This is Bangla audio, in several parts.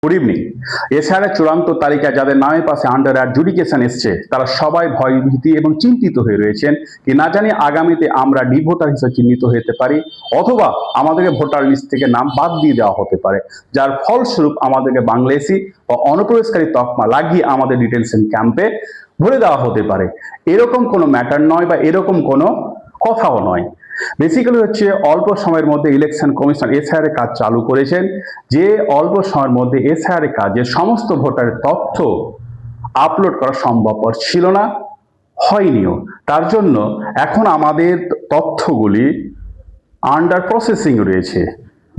Good evening. এছাড়া চূড়ান্ত তালিকায় যাদের নামের পাশে আন্ডার অ্যাডজুডিকেশন এসছে তারা সবাই ভয়ভীতি এবং চিন্তিত হয়ে রয়েছেন কি না জানি আগামীতে আমরা ডিভোটার হিসেবে চিহ্নিত হতে পারি অথবা আমাদেরকে ভোটার লিস্ট থেকে নাম বাদ দিয়ে দেওয়া হতে পারে, যার ফলস্বরূপ আমাদেরকে বাংলাদেশি বা অনুপ্রবেশকারী তকমা লাগিয়ে আমাদের ডিটেনশন ক্যাম্পে ভরে দেওয়া হতে পারে। এরকম কোনো ম্যাটার নয় বা এরকম কোনো কথাও নয়। বেসিক্যালি হচ্ছে অল্প সময়ের মধ্যে ইলেকশন কমিশন এসআইআর এর কাজ চালু করেছেন, যে অল্প সময়ের মধ্যে এসআইআর এর কাজে সমস্ত ভোটারের তথ্য আপলোড করা সম্ভবপর ছিল না, হয়নিও। তার জন্য এখন আমাদের তথ্যগুলি আন্ডার প্রসেসিং রয়েছে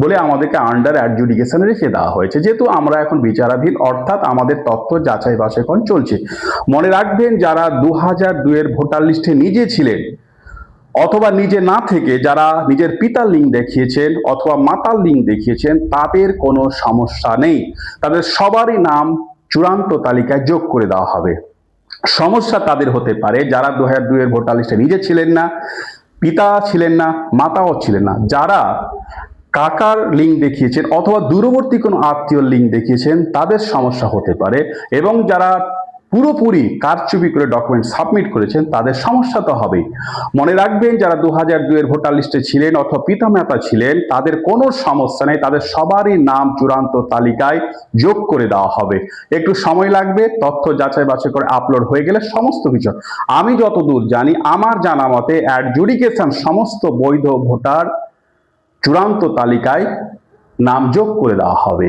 বলে আমাদেরকে আন্ডার অ্যাডজুডিকেশনে রেখে দেওয়া হয়েছে, যেহেতু আমরা এখন বিচারাধীন, অর্থাৎ আমাদের তথ্য যাচাই বাছাইকরণ চলছে। মনে রাখবেন, যারা 2002 এর ভোটার লিস্টে নিজে ছিলেন অথবা নিজে না থেকে যারা নিজের পিতার লিঙ্ক দেখিয়েছেন অথবা মাতার লিঙ্ক দেখিয়েছেন তাদের কোনো সমস্যা নেই, তাদের সবারই নাম চূড়ান্ত তালিকায় যোগ করে দেওয়া হবে। সমস্যা তাদের হতে পারে যারা 2002 এর ভোটার লিস্টে নিজে ছিলেন না, পিতা ছিলেন না, মাতাও ছিলেন না, যারা কাকার লিঙ্ক দেখিয়েছেন অথবা দূরবর্তী কোনো আত্মীয় লিঙ্ক দেখিয়েছেন তাদের সমস্যা হতে পারে, এবং যারা পুরোপুরি কারচুপি করে ডকুমেন্ট সাবমিট করেছেন তাদের সমস্যা তো হবেই। মনে রাখবেন, যারা 2002 এর ভোটার লিস্টে ছিলেন অথবা পিতামাতা ছিলেন তাদের কোনো সমস্যা নেই, তাদের সবারই নাম চূড়ান্ত তালিকায় যোগ করে দেওয়া হবে। একটু সময় লাগবে, তথ্য যাচাই বাছাই করে আপলোড হয়ে গেলে সমস্ত কিছু, আমি যতদূর জানি আমার জানা মতে অ্যাডজুডিকেশন সমস্ত বৈধ ভোটার চূড়ান্ত তালিকায় নাম যোগ করে দেওয়া হবে।